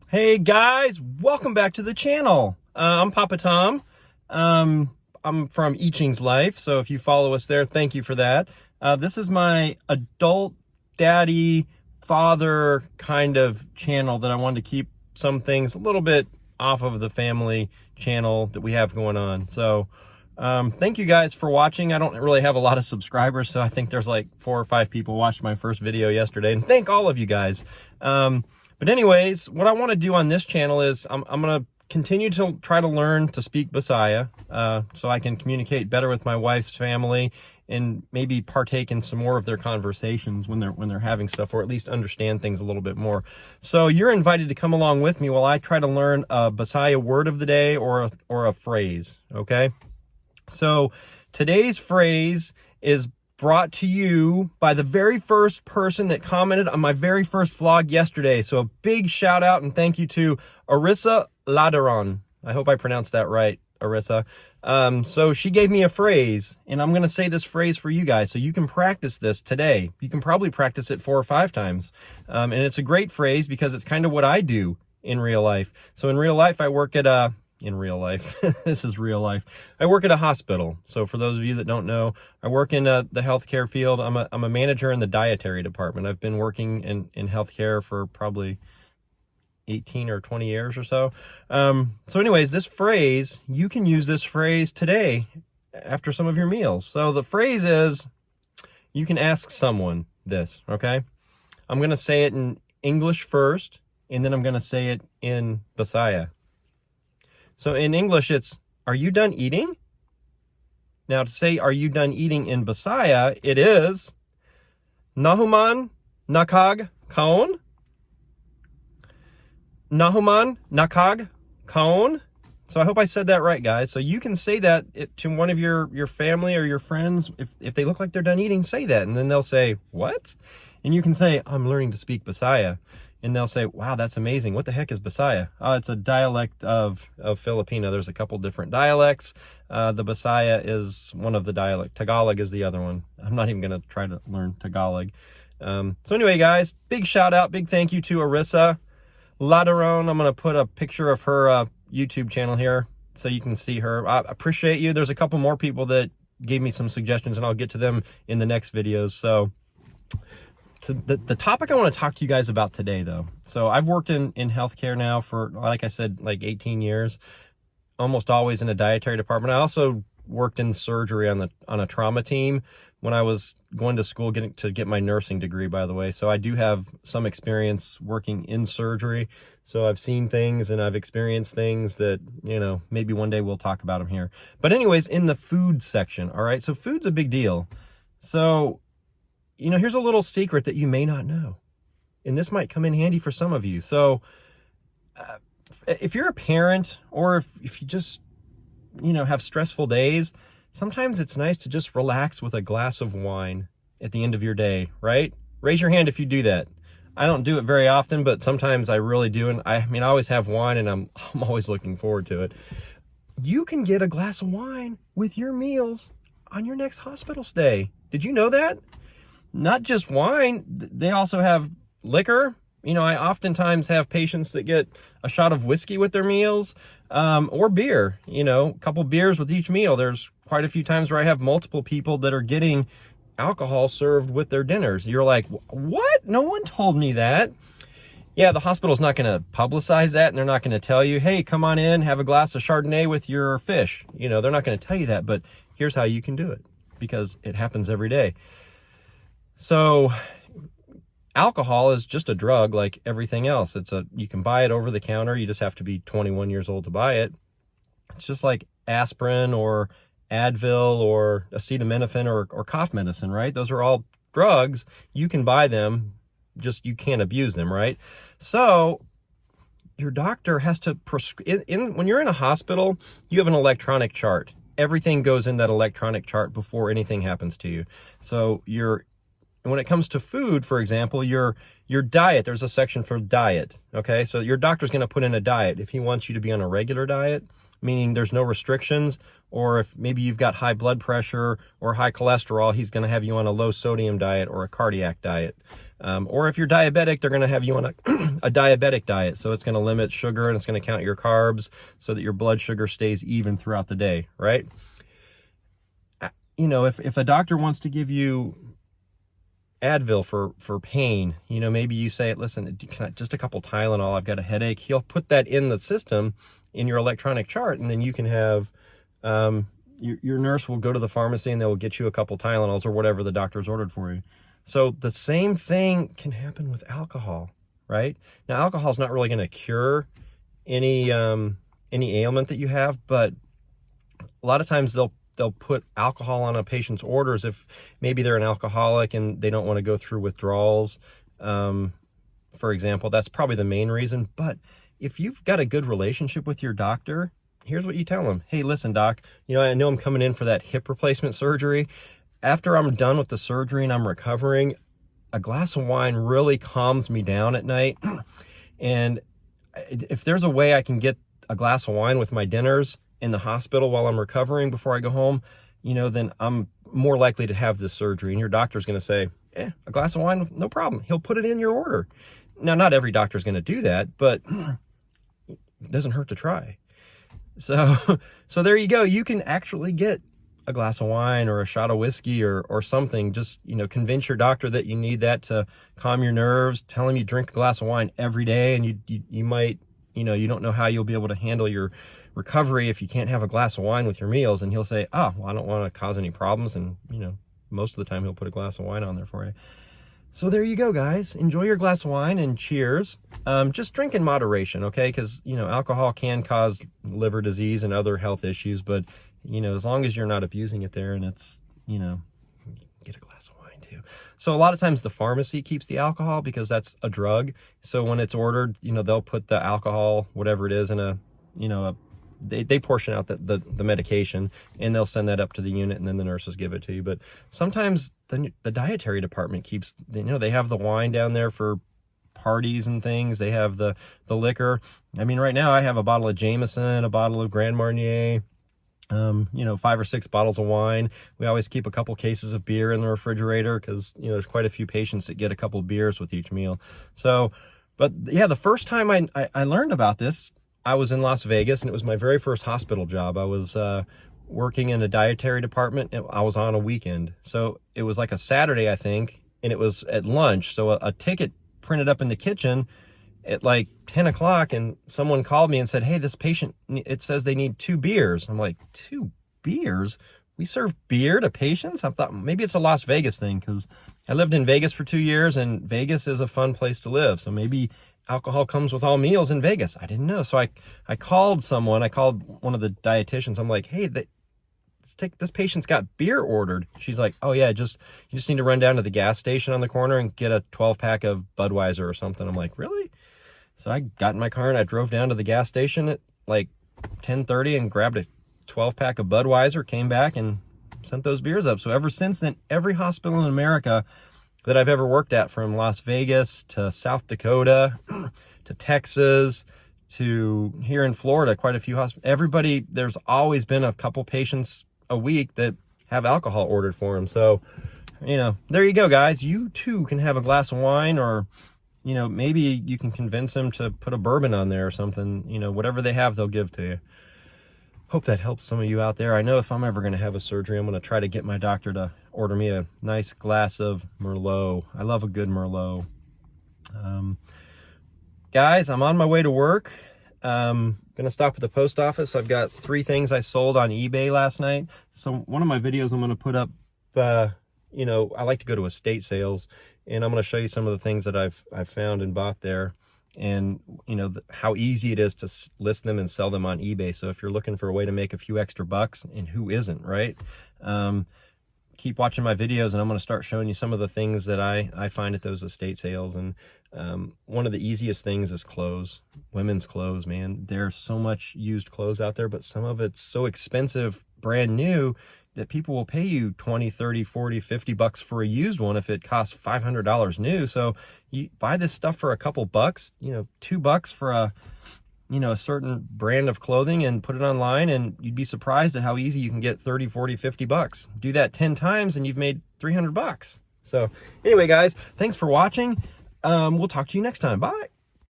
Hey guys, welcome back to the channel. I'm Papa Tom. I'm from Eaching's Life, so if you follow us there, thank you for that. This is my adult daddy, father kind of channel that I wanted to keep some things a little bit off of the family channel that we have going on. So thank you guys for watching. I don't really have a lot of subscribers, so I think there's like 4 or 5 people watched my first video yesterday, and thank all of you guys. But anyways, what I want to do on this channel is I'm going to continue to try to learn to speak Bisaya, so I can communicate better with my wife's family and maybe partake in some more of their conversations when they're having stuff, or at least understand things a little bit more. So you're invited to come along with me while I try to learn a Bisaya word of the day or a phrase, okay? So today's phrase is brought to you by the very first person that commented on my very first vlog yesterday. So a big shout out and thank you to Arissa Ladaron. I hope I pronounced that right, Arissa. So she gave me a phrase, and I'm going to say this phrase for you guys so you can practice this today. You can probably practice it 4 or 5 times. And it's a great phrase because it's kind of what I do in real life. So in real life, I work at a this is real life. I work at a hospital. So for those of you that don't know, I work in the healthcare field. I'm a manager in the dietary department. I've been working in healthcare for probably 18 or 20 years or so. So anyways, this phrase, you can use this phrase today after some of your meals. So the phrase is, you can ask someone this, okay? I'm going to say it in English first, and then I'm going to say it in Bisaya. So in English, it's, are you done eating? Now to say, are you done eating in Bisaya, it is, Nahuman nakag kaon? Nahuman nakag kaon? So I hope I said that right, guys. So you can say that to one of your family or your friends. If they look like they're done eating, say that. And then they'll say, what? And you can say, I'm learning to speak Bisaya. And they'll say, wow, that's amazing. What the heck is Bisaya? It's a dialect of Filipino. There's a couple different dialects. The Bisaya is one of the dialects. Tagalog is the other one. I'm not even going to try to learn Tagalog. So anyway, guys, big shout out, big thank you to Arissa Ladaron. I'm going to put a picture of her YouTube channel here so you can see her. I appreciate you. There's a couple more people that gave me some suggestions, and I'll get to them in the next videos. So the topic I want to talk to you guys about today, though. So I've worked in healthcare now for, like I said, like 18 years, almost always in a dietary department. I also worked in surgery on a trauma team when I was going to school to get my nursing degree, by the way. So I do have some experience working in surgery. So I've seen things and I've experienced things that, you know, maybe one day we'll talk about them here. But anyways, in the food section, all right? So food's a big deal. So, you know, here's a little secret that you may not know, and this might come in handy for some of you. So if you're a parent, or if you just, you know, have stressful days, sometimes it's nice to just relax with a glass of wine at the end of your day, right? Raise your hand if you do that. I don't do it very often, but sometimes I really do. And I mean, I always have wine, and I'm always looking forward to it. You can get a glass of wine with your meals on your next hospital stay. Did you know that? Not just wine, they also have liquor. You know, I oftentimes have patients that get a shot of whiskey with their meals, or beer, you know, a couple beers with each meal. There's quite a few times where I have multiple people that are getting alcohol served with their dinners. You're like, what? No one told me that. Yeah, the hospital's not going to publicize that, and they're not going to tell you, hey, come on in, have a glass of Chardonnay with your fish. You know, they're not going to tell you that, but here's how you can do it, because it happens every day. So alcohol is just a drug like everything else. You can buy it over the counter. You just have to be 21 years old to buy it. It's just like aspirin or Advil or acetaminophen or cough medicine, right? Those are all drugs. You can buy them, just you can't abuse them, right? So your doctor has to prescribe. When you're in a hospital, you have an electronic chart. Everything goes in that electronic chart before anything happens to you. So when it comes to food, for example, your diet, there's a section for diet, okay? So your doctor's going to put in a diet. If he wants you to be on a regular diet, meaning there's no restrictions, or if maybe you've got high blood pressure or high cholesterol, he's going to have you on a low sodium diet or a cardiac diet. Or if you're diabetic, they're going to have you on a diabetic diet. So it's going to limit sugar and it's going to count your carbs so that your blood sugar stays even throughout the day, right? You know, if a doctor wants to give you Advil for pain, you know, maybe you say, listen, just a couple Tylenol, I've got a headache. He'll put that in the system in your electronic chart, and then you can have your nurse will go to the pharmacy and they'll get you a couple Tylenols or whatever the doctor's ordered for you. So the same thing can happen with alcohol, right? Now, alcohol is not really going to cure any ailment that you have, but a lot of times they'll put alcohol on a patient's orders if maybe they're an alcoholic and they don't want to go through withdrawals. For example, that's probably the main reason. But if you've got a good relationship with your doctor, here's what you tell them. Hey, listen, doc, you know, I know I'm coming in for that hip replacement surgery. After I'm done with the surgery and I'm recovering, a glass of wine really calms me down at night. And if there's a way I can get a glass of wine with my dinners in the hospital while I'm recovering before I go home, you know, then I'm more likely to have this surgery. And your doctor's going to say, a glass of wine, no problem. He'll put it in your order. Now, not every doctor's going to do that, but it doesn't hurt to try. So there you go. You can actually get a glass of wine or a shot of whiskey or something. Just, you know, convince your doctor that you need that to calm your nerves. Tell him you drink a glass of wine every day, and you might, you know, you don't know how you'll be able to handle your recovery if you can't have a glass of wine with your meals. And he'll say, oh, well, I don't want to cause any problems. And, you know, most of the time he'll put a glass of wine on there for you. So there you go, guys. Enjoy your glass of wine and cheers. Just drink in moderation, okay? Because, you know, alcohol can cause liver disease and other health issues. But, you know, as long as you're not abusing it there and it's, you know, get a glass of wine too. So a lot of times the pharmacy keeps the alcohol because that's a drug. So when it's ordered, you know, they'll put the alcohol, whatever it is, in a, you know, they portion out the medication and they'll send that up to the unit and then the nurses give it to you. But sometimes the dietary department keeps, you know, they have the wine down there for parties and things. They have the liquor. I mean, right now I have a bottle of Jameson, a bottle of Grand Marnier, you know, 5 or 6 bottles of wine. We always keep a couple cases of beer in the refrigerator because, you know, there's quite a few patients that get a couple of beers with each meal. So, but yeah, the first time I learned about this, I was in Las Vegas, and it was my very first hospital job. I was working in a dietary department, and I was on a weekend. So it was like a Saturday, I think, and it was at lunch. So a ticket printed up in the kitchen at like 10 o'clock, and someone called me and said, hey, this patient, it says they need 2 beers. I'm like, 2 beers? We serve beer to patients? I thought maybe it's a Las Vegas thing, because I lived in Vegas for 2 years, and Vegas is a fun place to live. So maybe alcohol comes with all meals in Vegas. I didn't know. So I called someone. I called one of the dietitians. I'm like, hey, this patient's got beer ordered. She's like, oh yeah, you just need to run down to the gas station on the corner and get a 12-pack of Budweiser or something. I'm like, really? So I got in my car and I drove down to the gas station at like 10:30 and grabbed a 12-pack of Budweiser, came back and sent those beers up. So ever since then, every hospital in America that I've ever worked at, from Las Vegas to South Dakota to Texas to here in Florida, quite a few hospitals, there's always been a couple patients a week that have alcohol ordered for them. So, you know, there you go, guys. You too can have a glass of wine, or, you know, maybe you can convince them to put a bourbon on there or something. You know, whatever they have, they'll give to you. Hope that helps some of you out there. I know if I'm ever going to have a surgery, I'm going to try to get my doctor to order me a nice glass of Merlot. I love a good Merlot. Guys, I'm on my way to work. Going to stop at the post office. I've got 3 things I sold on eBay last night. So one of my videos I'm going to put up, you know, I like to go to estate sales, and I'm going to show you some of the things that I've found and bought there. And, you know, how easy it is to list them and sell them on eBay. So if you're looking for a way to make a few extra bucks, and who isn't, right? Keep watching my videos, and I'm going to start showing you some of the things that I find at those estate sales. And one of the easiest things is clothes, women's clothes, man. There's so much used clothes out there, but some of it's so expensive, brand new, that people will pay you 20, 30, 40, 50 bucks for a used one if it costs $500 new. So you buy this stuff for a couple bucks, you know, $2 for a certain brand of clothing, and put it online, and you'd be surprised at how easy you can get 30, 40, 50 bucks. Do that 10 times and you've made 300 bucks. So anyway, guys, thanks for watching. We'll talk to you next time. Bye.